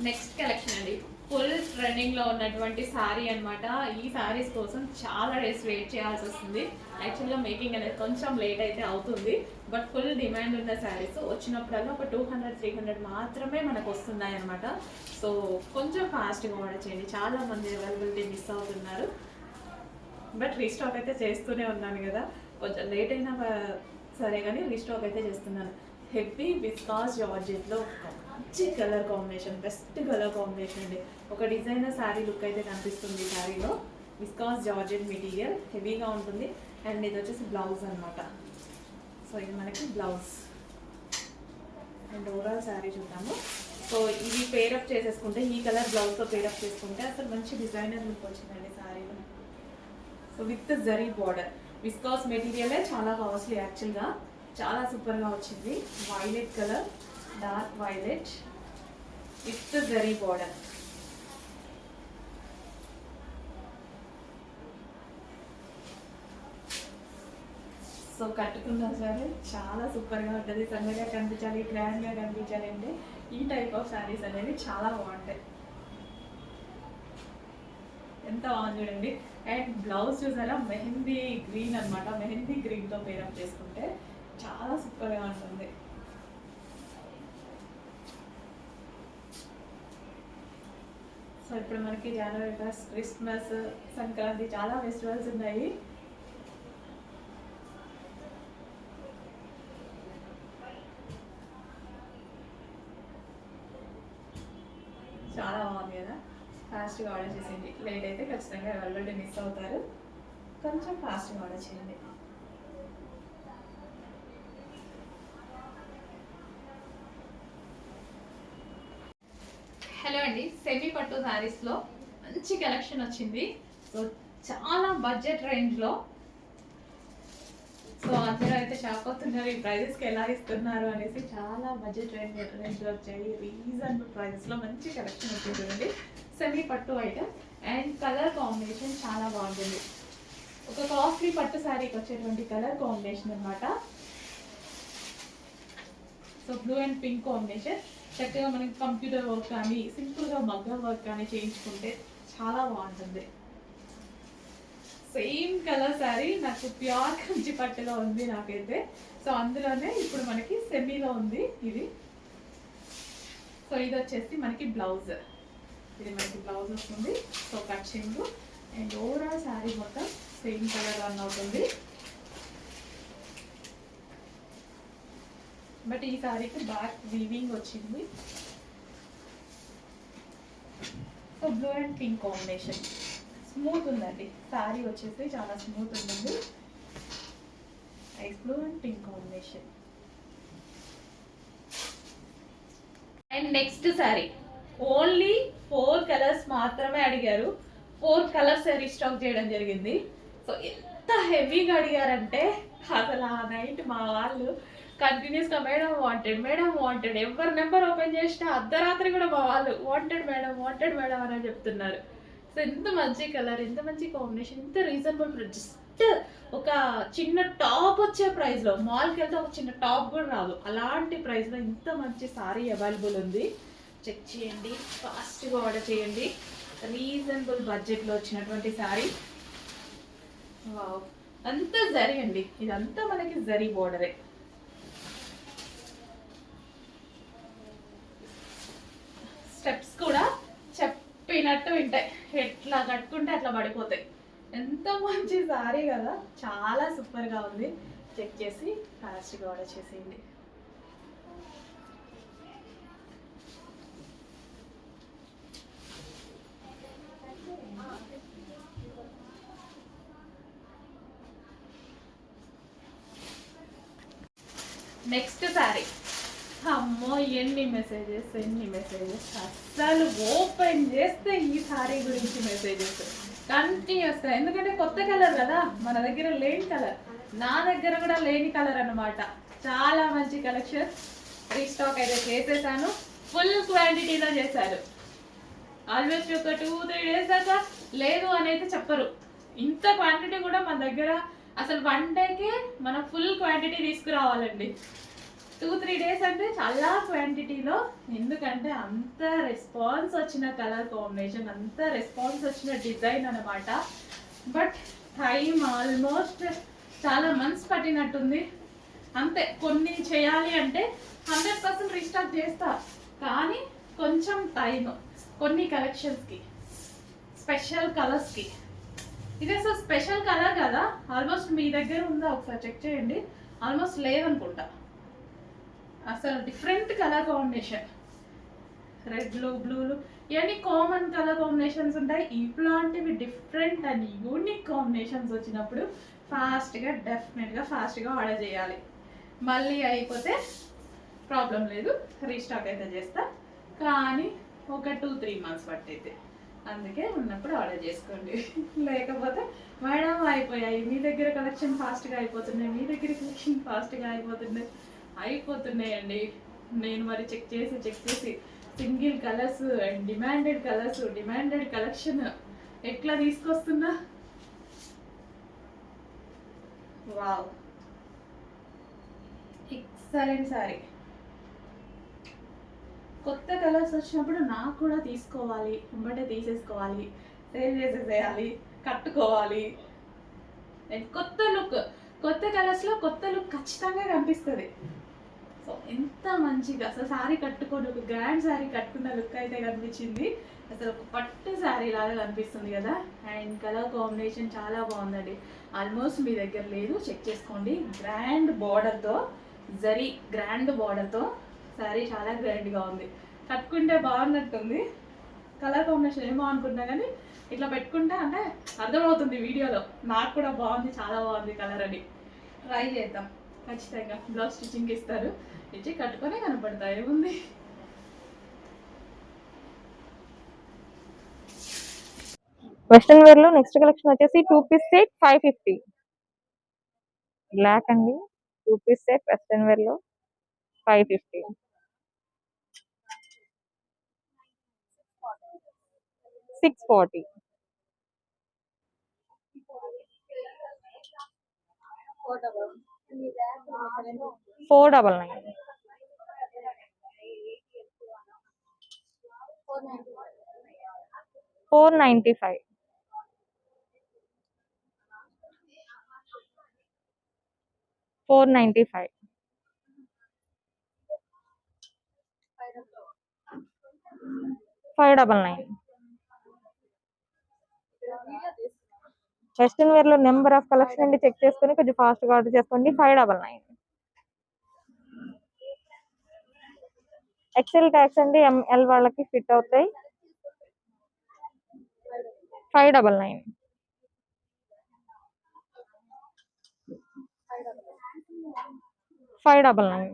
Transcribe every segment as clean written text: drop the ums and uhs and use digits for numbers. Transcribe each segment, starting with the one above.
Next collection అండి, full trending లో ఉన్నటువంటి శారీ అన్నమాట. ఈ శారీస్ కోసం చాలా డేస్ వెయిట్ చేయాల్సి వస్తుంది. యాక్చువల్గా మేకింగ్ అనేది కొంచెం లేట్ అయితే అవుతుంది, బట్ ఫుల్ డిమాండ్ ఉన్న శారీస్ వచ్చినప్పుడల్లా ఒక 200-300 మాత్రమే మనకు వస్తున్నాయి అనమాట. సో కొంచెం ఫాస్ట్గా ఆర్డర్ చేయండి, చాలా మంది అవైలబిలిటీ మిస్ అవుతున్నారు. బట్ రీస్టాక్ అయితే చేస్తూనే ఉన్నాను కదా, కొంచెం లేట్ అయినా సరే కానీ రీస్టాక్ అయితే చేస్తున్నాను. హెవీ విస్కాస్ జార్జెట్లో మంచి colour combination, best colour combination అండి. ఒక డిజైనర్ శారీ లుక్ అయితే కనిపిస్తుంది ఈ శారీలో. విస్కాస్ జార్జెట్ మెటీరియల్ హెవీగా ఉంటుంది. అండ్ ఇది వచ్చేసి బ్లౌజ్ అనమాట. సో ఇది మనకి బ్లౌజ్ అండ్ ఓవరాల్ శారీ చూద్దాము. సో ఇవి పేరప్ చేసేసుకుంటే, ఈ కలర్ బ్లౌజ్తో పేరప్ చేసుకుంటే అసలు మంచి డిజైనర్ లుక్ వచ్చిందండి శారీలో. So with zari border, viscose మెటీరియలే చాలా కాస్ట్లీ యాక్చువల్గా, చాలా సూపర్గా వచ్చింది. Violet colour, dark violet with zari border. So కట్టుకున్నా సరే చాలా సూపర్గా ఉంటుంది. సన్నగా కనిపించాలి, గ్రాండ్గా కనిపించాలి అంటే ఈ టైప్ ఆఫ్ శారీస్ అనేవి చాలా బాగుంటాయి. ఎంత బాగుంది చూడండి. అండ్ బ్లౌజ్ చూసారా, మెహందీ గ్రీన్ అనమాట. మెహందీ గ్రీన్తో పేరప్ చేసుకుంటే చాలా సూపర్గా ఉంటుంది. సో ఇప్పుడు మనకి జనవరి ఫస్ట్, క్రిస్మస్, సంక్రాంతి చాలా ఫెస్టివల్స్ ఉన్నాయి. చాలా బాగుంది కదా, ఫాస్ట్గా ఆర్డర్ చేసేయండి. లేట్ అయితే ఖచ్చితంగా అవైలబిలిటీ మిస్ అవుతారు, కొంచెం ఫాస్ట్గా ఆర్డర్ చేయండి. హలో అండి, సెమీ పట్టు శారీస్లో మంచి కలెక్షన్ వచ్చింది. సో చాలా బడ్జెట్ రేంజ్లో. సో అందరూ అయితే షాక్ అవుతున్నారు ఈ ప్రైజెస్కి ఎలా ఇస్తున్నారు అనేసి. చాలా బడ్జెట్ రేంజ్లో వచ్చాయి, రీజనబుల్ ప్రైజెస్లో మంచి కలెక్షన్ వచ్చింది చూడండి. సెమీ పట్టు ఐటమ్ అండ్ కలర్ కాంబినేషన్ చాలా బాగుంటుంది. ఒక కాస్ట్లీ పట్టు శారీకి వచ్చేటువంటి కలర్ కాంబినేషన్ అనమాట. So blue and pink combination. చక్కగా మనకి కంప్యూటర్ వర్క్ కానీ సింపుల్గా మగ్గం వర్క్ కానీ చేయించుకుంటే చాలా బాగుంటుంది. సేమ్ కలర్ శారీ నాకు ప్యూర్ కంచి పట్టులో ఉంది నాకైతే. సో అందులోనే ఇప్పుడు మనకి సెమీలో ఉంది ఇది. సో ఇది వచ్చేసి మనకి బ్లౌజ్, ఇది మనకి బ్లౌజ్ వస్తుంది. సో కట్చింగ్ అండ్ ఓవరాల్ శారీ మొత్తం సేమ్ కలర్ రన్ అవుతుంది. బట్ ఈ శారీకి బ్యాక్ వీవింగ్ వచ్చింది. So blue and pink combination smooth ఉందండి. శారీ వచ్చేసి చాలా స్మూత్ ఉంటుంది. Ice blue and pink combination. And next sari only 4 colours మాత్రమే అడిగారు. 4 కలర్స్ రీస్టాక్ చేయడం జరిగింది. సో ఎంత హెవీగా అడిగారంటే అసలు ఆ నైట్ మా వాళ్ళు కంటిన్యూస్గా మేడం వాంటెడ్ ఎవరి నెంబర్ ఓపెన్ చేసినా అర్ధరాత్రి కూడా మా వాళ్ళు వాంటెడ్ మేడం అని చెప్తున్నారు. సో ఎంత మంచి కలర్, ఎంత మంచి కాంబినేషన్, ఎంత రీజనబుల్ ప్రైస్. జస్ట్ ఒక చిన్న టాప్ వచ్చే ప్రైస్లో, మాల్కి వెళ్తే ఒక చిన్న టాప్ కూడా రాదు, అలాంటి ప్రైస్లో ఇంత మంచి సారీ అవైలబుల్ ఉంది. చెక్ చేయండి, ఫాస్ట్గా ఆర్డర్ చేయండి. రీజనబుల్ బడ్జెట్లో వచ్చినటువంటి సారీ. అంతా జరీ అండి, ఇదంతా మనకి జరీ బోర్డరే. స్టెప్స్ కూడా చెప్పినట్టు వింటాయి, ఎట్లా కట్టుకుంటే అట్లా పడిపోతాయి. ఎంత మంచి సారీ కదా, చాలా సూపర్గా ఉంది. చెక్ చేసి ఫాస్ట్గా ఆర్డర్ చేసేయండి. నెక్స్ట్ శారీ, అమ్మో ఎన్ని మెసేజెస్ అస్సలు ఓపెన్ చేస్తే ఈ శారీ గురించి మెసేజెస్ కంటిన్యూస్గా. ఎందుకంటే కొత్త కలర్ కదా, మన దగ్గర లేని కలర్, నా దగ్గర కూడా లేని కలర్ అనమాట. చాలా మంచి కలెక్షన్. రీస్టాక్ అయితే చేసేసాను, ఫుల్ క్వాంటిటీలో చేశారు. ఆల్మోస్ట్ ఒక 2-3 డేస్ దాకా లేదు అని అయితే చెప్పరు. ఇంత క్వాంటిటీ కూడా మన దగ్గర అసలు 1 డేకే మనం ఫుల్ క్వాంటిటీ తీసుకురావాలండి. 2-3 days అంటే చాలా క్వాంటిటీలో, ఎందుకంటే అంత రెస్పాన్స్ వచ్చిన కలర్ కాంబినేషన్, అంత రెస్పాన్స్ వచ్చిన డిజైన్ అనమాట. బట్ టైం ఆల్మోస్ట్ చాలా మంత్స్ పట్టినట్టుంది. అంతే, కొన్ని చేయాలి అంటే 100% రీస్టార్ట్ చేస్తా, కానీ కొంచెం టైం కొన్ని కలెక్షన్స్కి, స్పెషల్ కలర్స్కి. ఇది అసలు స్పెషల్ కలర్ కదా, ఆల్మోస్ట్ మీ దగ్గర ఉందా ఒకసారి చెక్ చేయండి. ఆల్మోస్ట్ లేదనుకుంటా. అసలు డిఫరెంట్ కలర్ కాంబినేషన్, రెడ్లు బ్లూలు ఇవన్నీ కామన్ కలర్ కాంబినేషన్స్ ఉంటాయి. ఇట్లాంటివి డిఫరెంట్ అండ్ యూనిక్ కాంబినేషన్స్ వచ్చినప్పుడు డెఫినెట్గా ఫాస్ట్గా ఆర్డర్ చేయాలి. మళ్ళీ అయిపోతే ప్రాబ్లం లేదు, రీస్టాక్ అయితే చేస్తా, కానీ ఒక 2-3 months పట్టయితే. అందుకే ఉన్నప్పుడు ఆర్డర్ చేసుకోండి. లేకపోతే మేడం అయిపోయాయి, మీ దగ్గర కలెక్షన్ ఫాస్ట్గా అయిపోతున్నాయి, మీ దగ్గర కలెక్షన్ ఫాస్ట్గా అయిపోతున్నాయండి. నేను మరి చెక్ చేసి single colours and demanded collection ఎట్లా తీసుకొస్తున్నా. Wow, excellent sari. కొత్త కలర్స్ వచ్చినప్పుడు నాకు కూడా తీసుకోవాలి, వెంబడే తీసేసుకోవాలి, సేల్ చేసేసేయాలి, కట్టుకోవాలి. అండ్ కొత్త కలర్స్లో కొత్త లుక్ ఖచ్చితంగా కనిపిస్తుంది. సో ఎంత మంచిగా అసలు శారీ కట్టుకొని, ఒక గ్రాండ్ శారీ కట్టుకున్న లుక్ అయితే కనిపించింది. అసలు ఒక పట్టు శారీ లాగా కనిపిస్తుంది కదా. అండ్ కలర్ కాంబినేషన్ చాలా బాగుందండి. ఆల్మోస్ట్ మీ దగ్గర లేదు, చెక్ చేసుకోండి. గ్రాండ్ బార్డర్తో శారీ చాలా గ్రాండ్గా ఉంది. కట్టుకుంటే బాగున్నట్టుంది. కలర్ కాంబినేషన్ ఏమో అనుకుంటున్నా, కానీ ఇట్లా పెట్టుకుంటే అంటే అర్థమవుతుంది వీడియోలో. నాకు కూడా బాగుంది, చాలా బాగుంది కలర్ అని. ట్రై చేద్దాం ఖచ్చితంగా. బ్లౌజ్ స్టిచ్చింగ్ ఇస్తారు, ఇచ్చి కట్టుకొని కనపడతాయి. ఉంది వెస్ట్రన్ వేర్ లో నెక్స్ట్ కలెక్షన్ వచ్చేసి 2 piece సెట్ 550. బ్లాక్ అండి, 2 piece సెట్ వెస్ట్రన్ వేర్ లో 550. 640. 499. 495. 495. 599. వెస్ట్రన్ వేర్ లో నెంబర్ ఆఫ్ కలెక్షన్ అండి, చెక్ చేసుకొని కొంచెం ఫాస్ట్ గా ఆర్డర్ చేసుకోండి. 599. ఎక్సెల్ ట్యాక్స్ అండి, ఎంఎల్ వాళ్ళకి ఫిట్ అవుతాయి. 599. 599.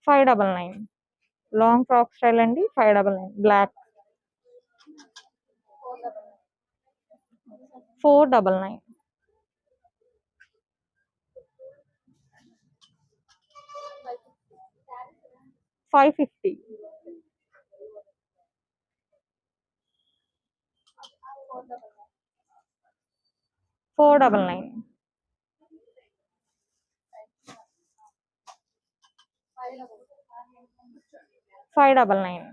599. లాంగ్ ఫ్రాక్ స్టైల్ అండి, 599. బ్లాక్ 499. 550. 499. 599.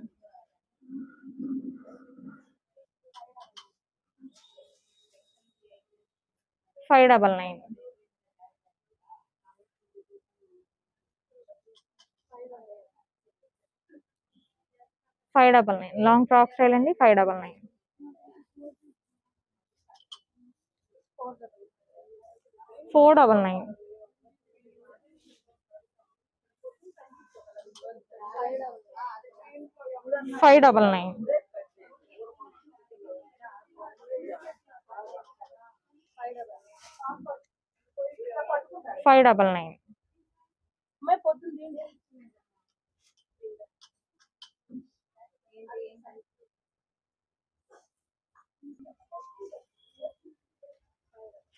599. 599. లాంగ్ ఫ్రాక్ స్టైల్ అండి, 599. 499. 599. 599.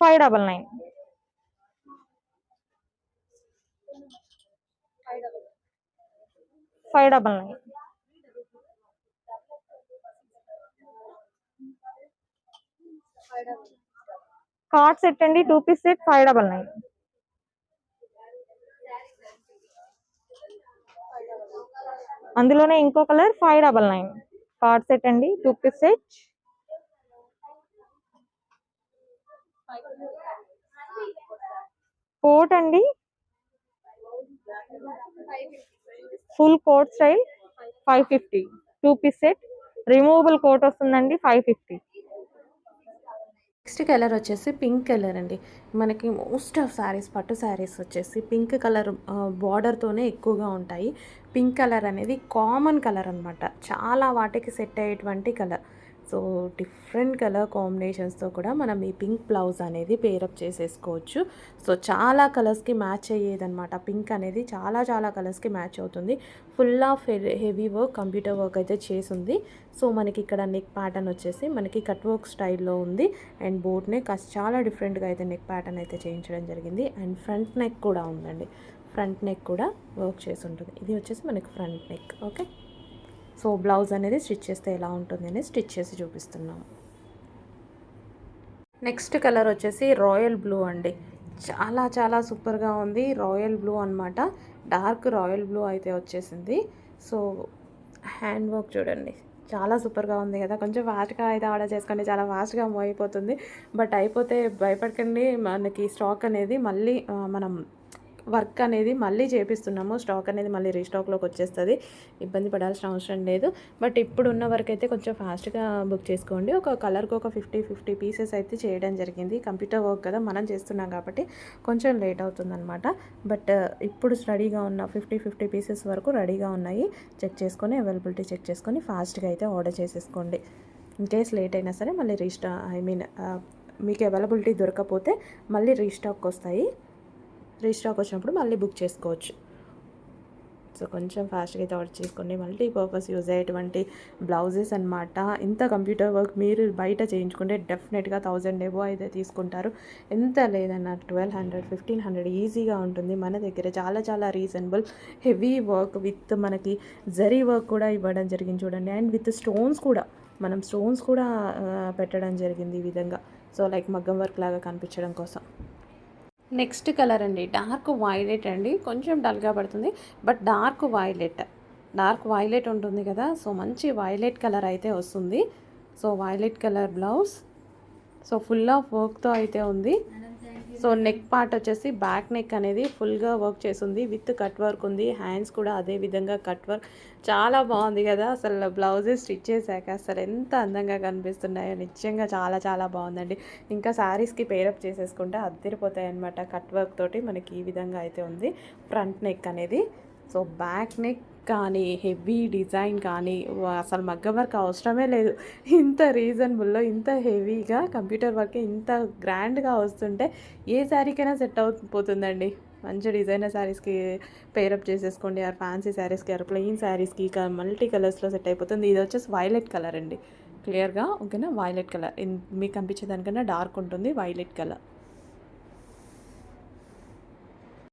599. 599. 599. కార్డ్ సెట్ అండి, 2 పీస్ సెట్ 599. అందులోనే ఇంకో కలర్ 599. కార్డ్ సెట్ అండి, 2 పీస్ సెట్. కోట్ అండి, full coat style 550. 2 piece set, removable coat వస్తుందండి 550. నెక్స్ట్ కలర్ వచ్చేసి పింక్ కలర్ అండి. మనకి మోస్ట్ ఆఫ్ శారీస్, పట్టు శారీస్ వచ్చేసి పింక్ కలర్ బార్డర్తోనే ఎక్కువగా ఉంటాయి. పింక్ కలర్ అనేది కామన్ కలర్ అనమాట, చాలా వాటికి సెట్ అయ్యేటువంటి కలర్. సో డిఫరెంట్ కలర్ కాంబినేషన్స్తో కూడా మనం ఈ పింక్ బ్లౌజ్ అనేది పేరప్ చేసేసుకోవచ్చు. సో చాలా కలర్స్కి మ్యాచ్ అయ్యేదన్నమాట. పింక్ అనేది చాలా చాలా కలర్స్కి మ్యాచ్ అవుతుంది. Full of heavy work, computer work అయితే చేసింది. సో మనకి ఇక్కడ నెక్ ప్యాటర్న్ వచ్చేసి మనకి కట్ వర్క్ స్టైల్లో ఉంది. అండ్ బోట్ నెక్ చాలా డిఫరెంట్గా అయితే నెక్ ప్యాటర్న్ అయితే చేయించడం జరిగింది. అండ్ ఫ్రంట్ నెక్ కూడా ఉందండి, ఫ్రంట్ నెక్ కూడా వర్క్ చేసి ఉంటుంది. ఇది వచ్చేసి మనకి front neck. Okay, so blouse అనేది స్టిచ్ చేస్తే ఎలా ఉంటుంది అనేది స్టిచ్ చేసి చూపిస్తున్నాము. నెక్స్ట్ కలర్ వచ్చేసి రాయల్ బ్లూ అండి. చాలా చాలా సూపర్గా ఉంది. రాయల్ బ్లూ అనమాట, డార్క్ రాయల్ బ్లూ అయితే వచ్చేసింది. సో హ్యాండ్ వర్క్ చూడండి, చాలా సూపర్గా ఉంది కదా. కొంచెం ఫాస్ట్గా అయితే ఆర్డర్ చేసుకోండి, చాలా ఫాస్ట్గా మూవ్ అయిపోతుంది. బట్ అయిపోతే భయపడకండి, మనకి స్టాక్ అనేది మళ్ళీ మనం వర్క్ అనేది మళ్ళీ చేపిస్తున్నాము. స్టాక్ అనేది మళ్ళీ రీస్టాక్లోకి వచ్చేస్తుంది, ఇబ్బంది పడాల్సిన అవసరం లేదు. బట్ ఇప్పుడు ఉన్న వరకు అయితే కొంచెం ఫాస్ట్గా బుక్ చేసుకోండి. ఒక కలర్కి ఒక 50 పీసెస్ అయితే చేయడం జరిగింది. కంప్యూటర్ వర్క్ కదా మనం చేస్తున్నాం కాబట్టి కొంచెం లేట్ అవుతుందన్నమాట. బట్ ఇప్పుడు రెడీగా ఉన్న 50 పీసెస్ వరకు రెడీగా ఉన్నాయి. చెక్ చేసుకొని అవైలబిలిటీ చెక్ చేసుకొని ఫాస్ట్గా అయితే ఆర్డర్ చేసేసుకోండి. ఇన్ కేస్ లేట్ అయినా సరే మళ్ళీ మీకు అవైలబిలిటీ దొరకకపోతే మళ్ళీ రీస్టాక్ వస్తాయి. రీస్టాక్ వచ్చినప్పుడు మళ్ళీ బుక్ చేసుకోవచ్చు. సో కొంచెం ఫాస్ట్గా అయితే ఆర్డర్ చేసుకోండి. మల్టీపర్పస్ యూజ్ అయ్యేటువంటి బ్లౌజెస్ అనమాట. ఇంత కంప్యూటర్ వర్క్ మీరు బయట చేయించుకుంటే డెఫినెట్గా 1000 ఎబో అయితే తీసుకుంటారు. ఎంత లేదన్నా 1200, 1500 ఈజీగా ఉంటుంది. మన దగ్గర చాలా చాలా రీజనబుల్ హెవీ వర్క్ విత్ మనకి జరీ వర్క్ కూడా ఇవ్వడం జరిగింది చూడండి. అండ్ విత్ స్టోన్స్ కూడా, మనం స్టోన్స్ కూడా పెట్టడం జరిగింది ఈ విధంగా. సో లైక్ మగ్గం వర్క్ లాగా కనిపించడం కోసం. నెక్స్ట్ కలర్ అండి, డార్క్ వైలెట్ అండి. కొంచెం డల్గా పడుతుంది బట్ డార్క్ వైలెట్ ఉంటుంది కదా. సో మంచి వైలెట్ కలర్ అయితే వస్తుంది. So violet colour blouse, so full of వర్క్తో అయితే ఉంది. సో నెక్ పార్ట్ వచ్చేసి బ్యాక్ నెక్ అనేది ఫుల్గా వర్క్ చేసింది, విత్ కట్ వర్క్ ఉంది. హ్యాండ్స్ కూడా అదే విధంగా కట్ వర్క్, చాలా బాగుంది కదా. అసలు బ్లౌజెస్ స్టిచ్ చేశాక అసలు ఎంత అందంగా కనిపిస్తున్నాయో, నిజంగా చాలా చాలా బాగుందండి. ఇంకా శారీస్కి పేరప్ చేసేసుకుంటే అద్దరిపోతాయి అనమాట. కట్ వర్క్ తోటి మనకి ఈ విధంగా అయితే ఉంది ఫ్రంట్ నెక్ అనేది. సో బ్యాక్ నెక్ కానీ హెవీ డిజైన్ కానీ అసలు మగ్గం వర్క్ అవసరమే లేదు. ఇంత రీజనబుల్లో ఇంత హెవీగా కంప్యూటర్ వర్క్ ఇంత గ్రాండ్గా వస్తుంటే ఏ శారీకైనా సెట్ అయిపోతుందండి. మంచి డిజైనర్ శారీస్కి పేరప్ చేసేసుకోండి, ఆర్ ఫ్యాన్సీ శారీస్కి, ఆర్ ప్లెయిన్ శారీస్కి మల్టీ కలర్స్లో సెట్ అయిపోతుంది. ఇది వచ్చేసి వైలెట్ కలర్ అండి, క్లియర్గా ఓకేనా. వైలెట్ కలర్ మీకు కనిపించేదానికన్నా డార్క్ ఉంటుంది వైలెట్ కలర్.